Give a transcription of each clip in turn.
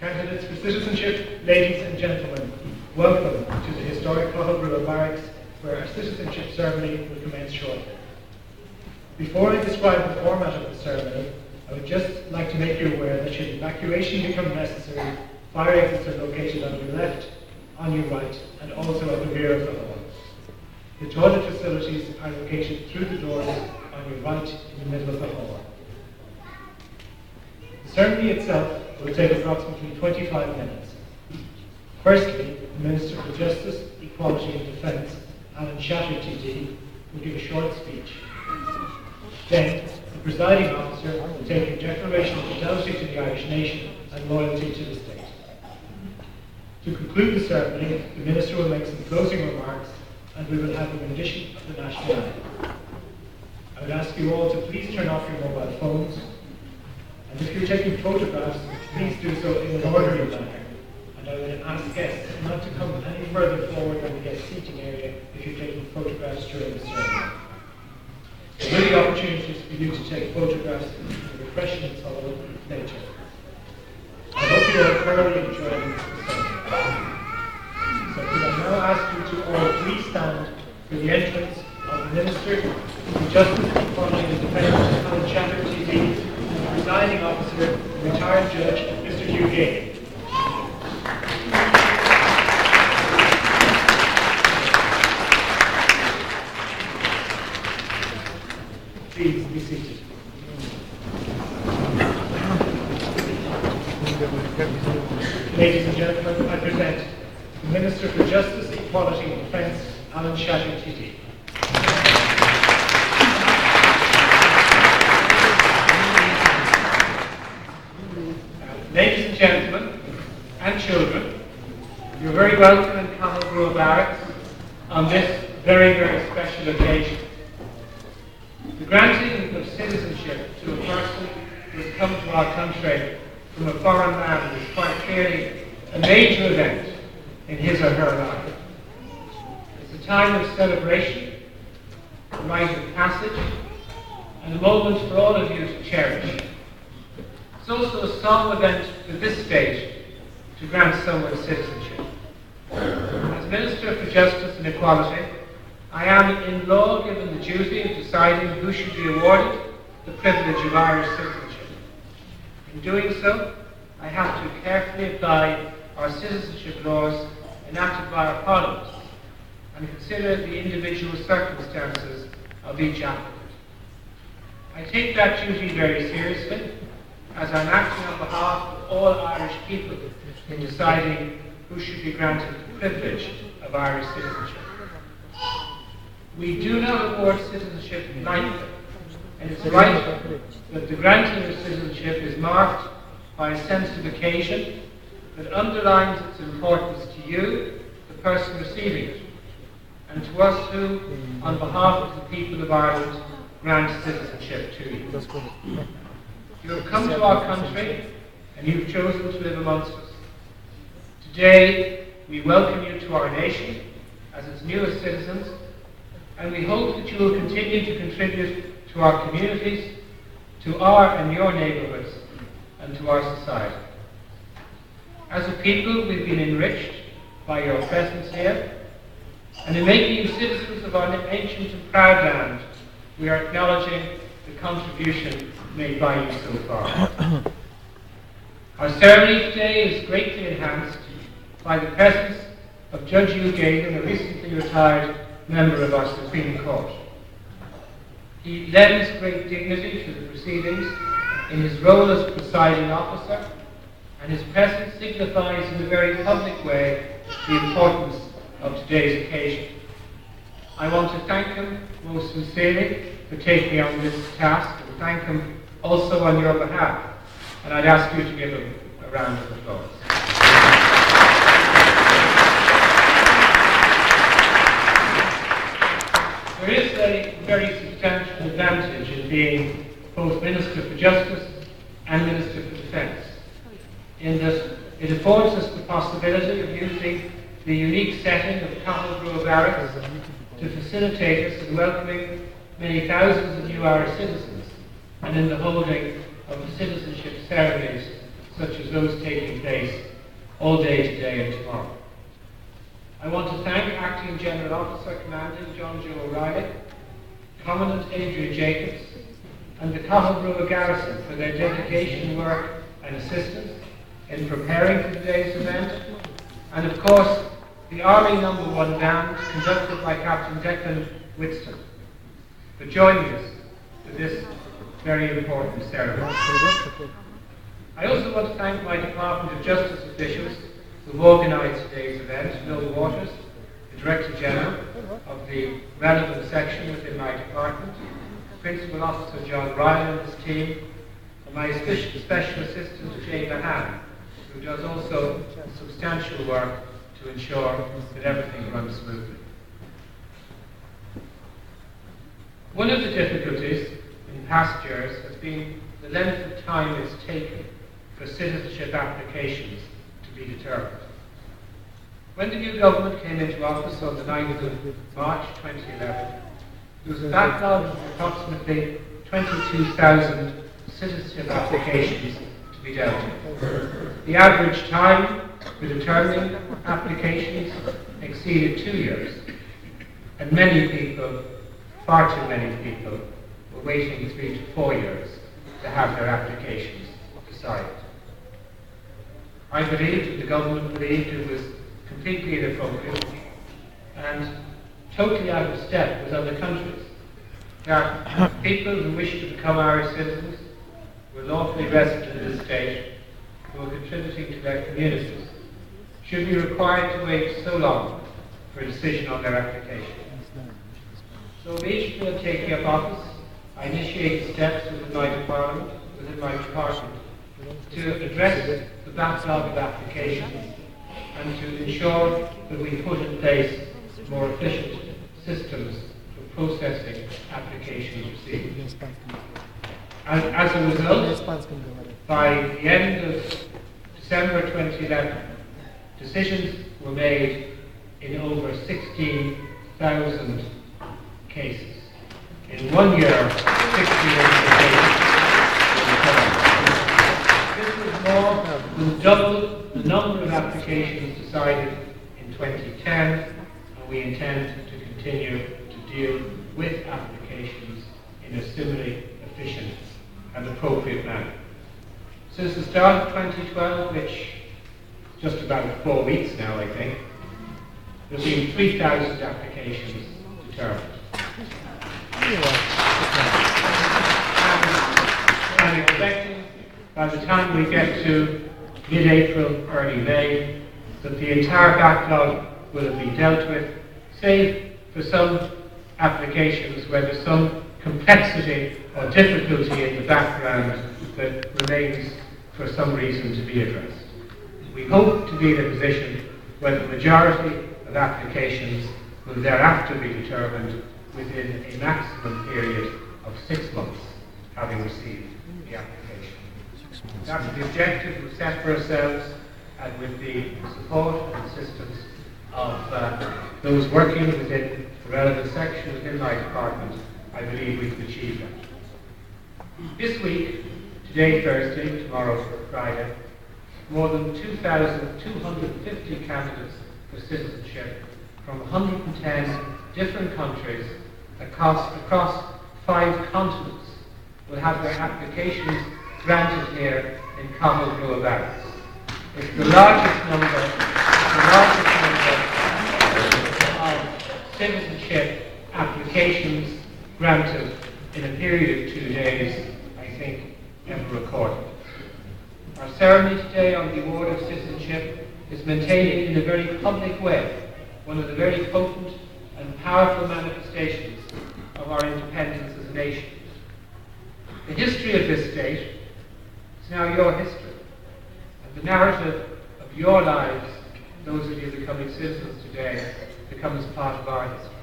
Candidates for citizenship, ladies and gentlemen, welcome to the historic Cathal Barracks, where our citizenship ceremony will commence shortly. Before I describe the format of the ceremony, I would just like to make you aware that should evacuation become necessary, fire exits are located on your left, on your right, and also at the rear of the hall. The toilet facilities are located through the doors on your right in the middle of the hall. The ceremony itself will take approximately 25 minutes. Firstly, the Minister for Justice, Equality and Defence, Alan Shatter TD, will give a short speech. Then, the presiding officer will take a declaration of fidelity to the Irish nation and loyalty to the state. To conclude the ceremony, the Minister will make some closing remarks and we will have a rendition of the national anthem. I would ask you all to please turn off your mobile phones, and if you're taking photographs, please do so in an orderly manner. And I would ask guests not to come any further forward than the guest seating area if you're taking photographs during the ceremony. There will be opportunities for you to take photographs in the refreshments hall later. I hope you are thoroughly enjoying the ceremony. So could I now ask you to all please stand for the entrance of the Minister for Justice, Equality and Defence, Alan Shatter TD, and the presiding officer, retired Judge, Mr. Hugh Gagan. Please be seated. Ladies and gentlemen, I present the Minister for Justice, Equality and Defence, Alan Shatter TD. Ladies and gentlemen, and children, you're very welcome in Cathal Barracks on this very, very special occasion. The granting of citizenship to a person who has come to our country from a foreign land is quite clearly a major event in his or her life. It's a time of celebration, a rite of passage, and a moment for all of you to cherish. It's also a solemn event for this state to grant someone citizenship. As Minister for Justice and Equality, I am in law given the duty of deciding who should be awarded the privilege of Irish citizenship. In doing so, I have to carefully apply our citizenship laws enacted by our Parliament and consider the individual circumstances of each applicant. I take that duty very seriously, as I'm acting on behalf of all Irish people in deciding who should be granted the privilege of Irish citizenship. We do not award citizenship lightly, and it's right that the granting of citizenship is marked by a sense of occasion that underlines its importance to you, the person receiving it, and to us who, on behalf of the people of Ireland, grant citizenship to you. You have come to our country, and you've chosen to live amongst us. Today, we welcome you to our nation as its newest citizens, and we hope that you will continue to contribute to our communities, to our and your neighbourhoods, and to our society. As a people, we've been enriched by your presence here, and in making you citizens of our ancient and proud land, we are acknowledging the contribution made by you so far. Our ceremony today is greatly enhanced by the presence of Judge Hugh Gagan, a recently retired member of our Supreme Court. He lends great dignity to the proceedings in his role as presiding officer, and his presence signifies in a very public way the importance of today's occasion. I want to thank him most sincerely for taking on this task, and thank him also on your behalf, and I'd ask you to give him a round of applause. There is a very substantial advantage in being both Minister for Justice and Minister for Defence, in that it affords us the possibility of using the unique setting of Cathal Barracks to facilitate us in welcoming many thousands of new Irish citizens and in the holding of the citizenship ceremonies such as those taking place all day today and tomorrow. I want to thank Acting General Officer Commandant John Joe O'Reilly, Commandant Adrian Jacobs, and the Cathal Garrison for their dedication, work and assistance in preparing for today's event, and of course the Army No. 1 Band conducted by Captain Declan Whitston for joining us for this very important ceremony. I also want to thank my Department of Justice officials who organised today's event: Bill Waters, the Director General of the relevant section within my department, Principal Officer John Ryan and his team, and my Special Assistant Jay Mahan, who does also substantial work to ensure that everything runs smoothly. One of the difficulties in past years has been the length of time it's taken for citizenship applications to be determined. When the new government came into office on the 9th of March 2011, there was a backlog of approximately 22,000 citizenship applications to be dealt with. The average time for determining applications exceeded 2 years, and many people, far too many people, were waiting 3 to 4 years to have their applications decided. I believed, and the government believed, it was completely inappropriate and totally out of step with other countries. Now, people who wish to become Irish citizens, who are lawfully resident in this state, who are contributing to their communities, should be required to wait so long for a decision on their application. So immediately on taking up office, I initiated steps within my department to address the backlog of applications and to ensure that we put in place more efficient systems for processing applications received. As a result, by the end of December 2011, decisions were made in over 16,000 cases. In 1 year, 16,000 cases were returned. This was more than double the number of applications decided in 2010, and we intend to continue to deal with applications in a similarly efficient and appropriate manner. Since the start of 2012, which is just about 4 weeks now, I think, there have been 3,000 applications determined. I'm expecting by the time we get to mid-April, early May, that the entire backlog will have been dealt with, save for some applications where there's some complexity or difficulty in the background that remains for some reason to be addressed. We hope to be in a position where the majority of applications will thereafter be determined within a maximum period of 6 months, having received the application. That's the objective we've set for ourselves, and with the support and assistance of those working within the relevant section within my department, I believe we can achieve that. This week, today Thursday, tomorrow Friday, more than 2,250 candidates for citizenship from 110 different countries across 5 continents will have their applications granted here in Cathal Barracks. It's the largest number of citizenship applications granted in a period of 2 days, I think, ever recorded. Our ceremony today on the award of citizenship is maintained in a very public way, one of the very potent and powerful manifestations of our independence as a nation. The history of this state is now your history, and the narrative of your lives, those of you becoming citizens today, becomes part of our history.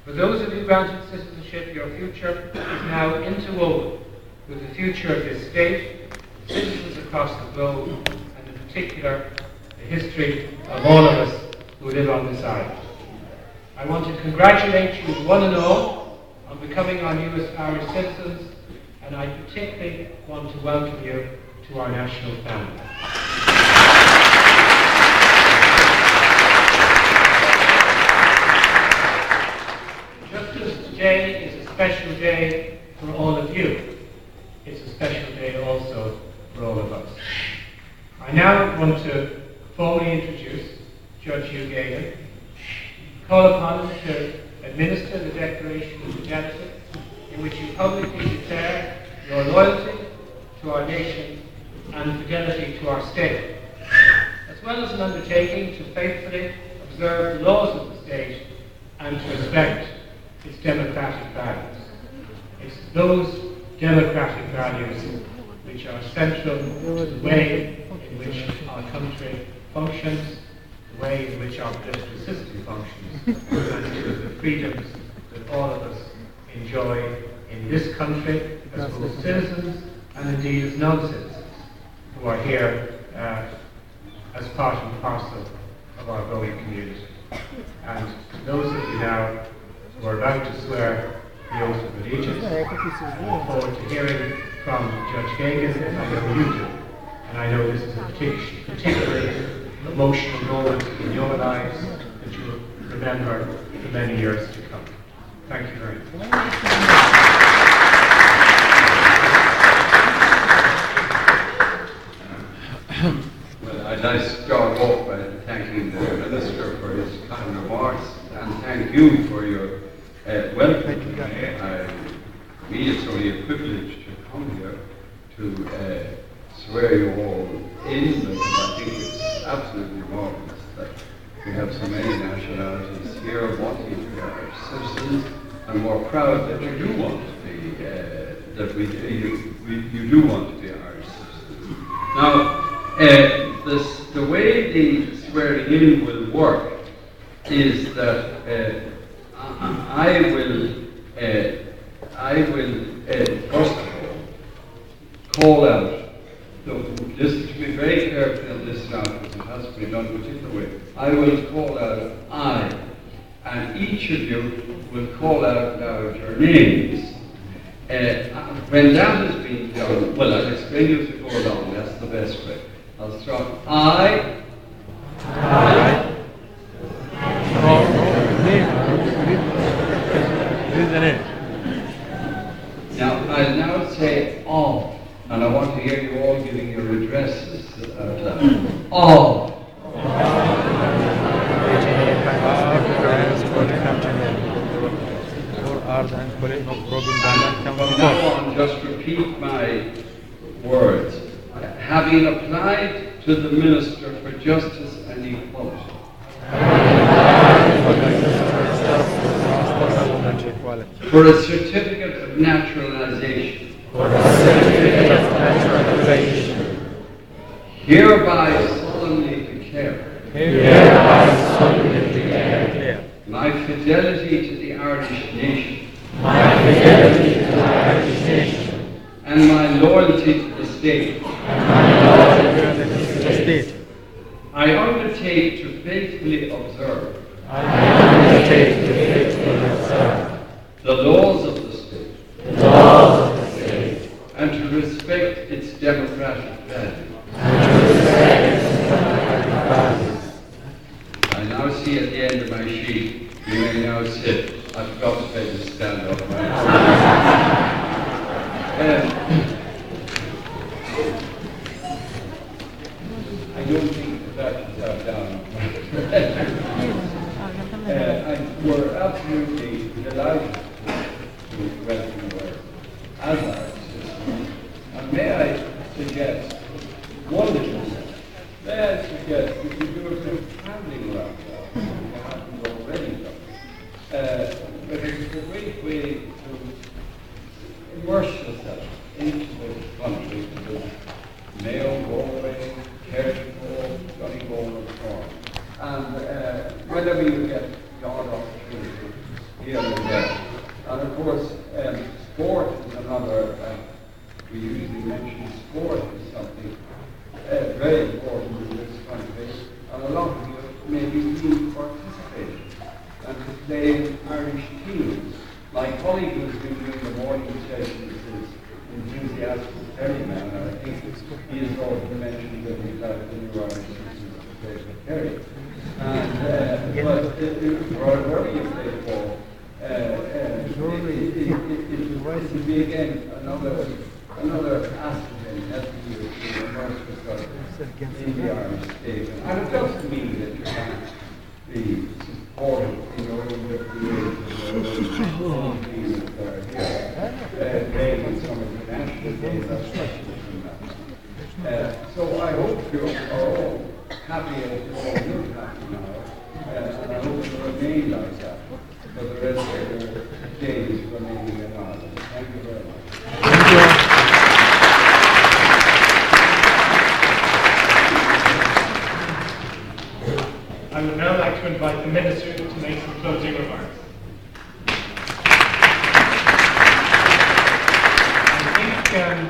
For those of you granted citizenship, your future is now interwoven with the future of this state, citizens across the globe, and in particular, the history of all of us who live on this island. I want to congratulate you one and all on becoming our newest Irish citizens, and I particularly want to welcome you to our national family. Just as today is a special day for all of you, it's a special day also for all of us. I now want to formally introduce Judge Hugh Gagan, call upon him to administer the Declaration of Fidelity, in which you publicly declare your loyalty to our nation and fidelity to our state, as well as an undertaking to faithfully observe the laws of the state and to respect its democratic values. It's those democratic values which are central to the way in which our country functions, the way in which our political system functions, and to the freedoms that all of us enjoy in this country as both citizens and indeed as non-citizens who are here as part and parcel of our growing community. And to those of you now who are about to swear the oath of allegiance, I look forward to hearing from Judge Gagan, as I know you do. And I know this is a particularly emotional moment in your lives that you'll remember for many years to come. Thank you very much. Well, I'd like to start off by thanking the Minister for his kind remarks and thank you for your welcome today. For me, it's only a privilege to come here to swear you all in, because I think it's absolutely marvelous that we have so many nationalities here wanting to be Irish citizens, and we're proud that you do want to be, you do want to be Irish citizens. Now, the way the swearing in will work is that I will first of all call out. Listen to me very carefully on this now, because it has to be done a particular way. I will call out I, and each of you will call out loud your names. When that has been done, well, I'll explain to you as we go along. That's the best way. I'll start. I. Now, I'll now say all. And I want to hear you all giving your addresses out loud. All. From now on, just repeat my words. Having applied to the Minister for Justice and Equality. For a certificate of naturalization. Hereby solemnly declare. My fidelity to the Irish nation. And my loyalty to the state. I undertake to faithfully observe. The laws of the state. And to respect its democratic values. I now see at the end of my sheet, you may now sit. I forgot to say to stand up. I don't think that should down. We're absolutely delighted to welcome you as Irish citizens. And may I suggest one little thing. May I suggest that you do a bit of traveling around that, if you haven't already done. Because it's a great way to immerse yourself into this country, to the Mayo, Galway, Kerry, Donegal, and so on. And whenever you get the odd opportunity here and there. And of course, sport is another, we usually mention sport is something very important in this country, and a lot of you maybe do participate and to play in Irish teams. My colleague who's been doing the morning sessions is enthusiastic ferryman, and I think he or wherever you play for, it will be again another asset in helping you to immerse yourself in the Irish state. And it doesn't mean that you can't be supported in your own recreation, your own feelings that are here, playing in some international games, that's special from that. So I hope you are all happy as you all look happy now, and I hope you remain like that for the rest of your days remaining in Ireland. Thank you very much. Thank you. I would now like to invite the Minister to make some closing remarks. I think,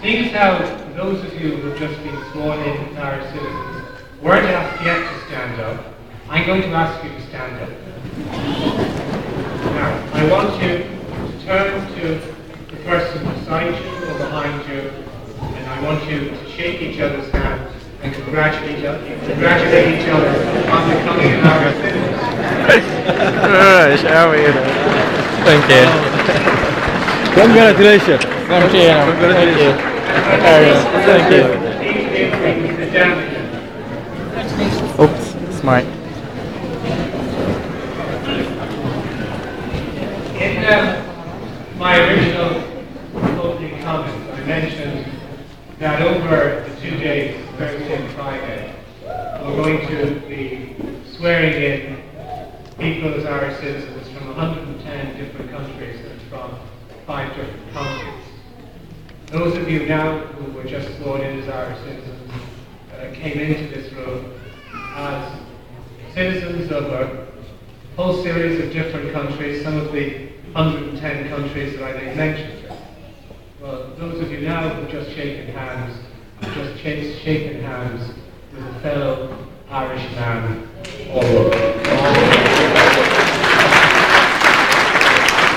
seeing as how those of you who have just been sworn in as Irish citizens weren't asked yet to stand up, I'm going to ask you to stand up. Now, I want you to turn to the person beside you or behind you, and I want you to shake each other's hands and congratulate each other on becoming an Irish citizen. Thank you. Congratulations. Thank you. Congratulations. Thank you. Please feel free to sit down again. Oops, smart. In my original opening comments, I mentioned that over the 2 days, Thursday and Friday, we're going to be swearing in people as Irish citizens from 110 different countries and from 5 different continents. Those of you now who were just sworn in as Irish citizens came into this room as citizens of a whole series of different countries, some of the 110 countries that I mentioned. Well, those of you now who have just shaken hands with a fellow Irish man all over.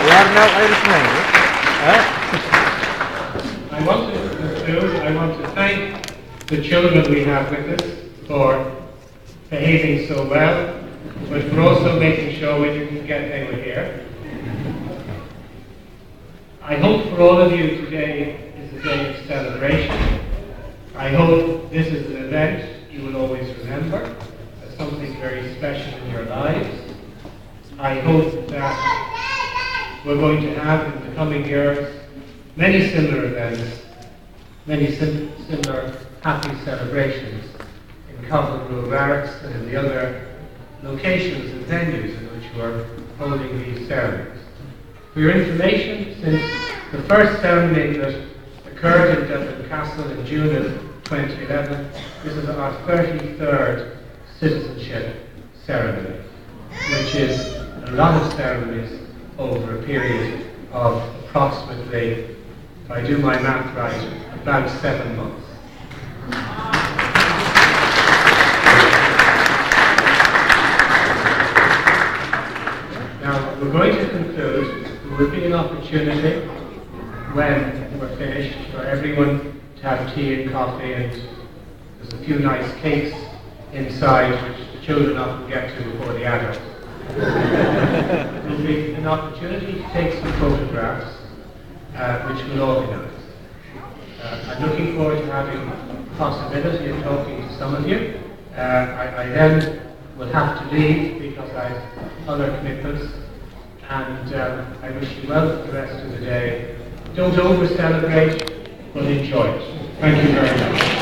We are now Irishmen. I want to conclude, I want to thank the children we have with us for behaving so well, but for also making sure we didn't forget they were here. I hope for all of you today is a day of celebration. I hope this is an event you will always remember as something very special in your lives. I hope that we're going to have in the coming years many similar events, many similar happy celebrations in Dublin Barracks and in the other locations and venues in which we're holding these ceremonies. For your information, since the first ceremony that occurred in Dublin Castle in June of 2011, this is our 33rd citizenship ceremony, which is a lot of ceremonies over a period of approximately, if I do my math right, about 7 months. Now, we're going to conclude. There will be an opportunity when we're finished for everyone to have tea and coffee, and there's a few nice cakes inside which the children often get to before the adults. There will be an opportunity to take some photographs which we'll organise. I'm looking forward to having the possibility of talking to some of you. I then will have to leave because I have other commitments. And I wish you well for the rest of the day. Don't over-celebrate, but enjoy it. Thank you very much.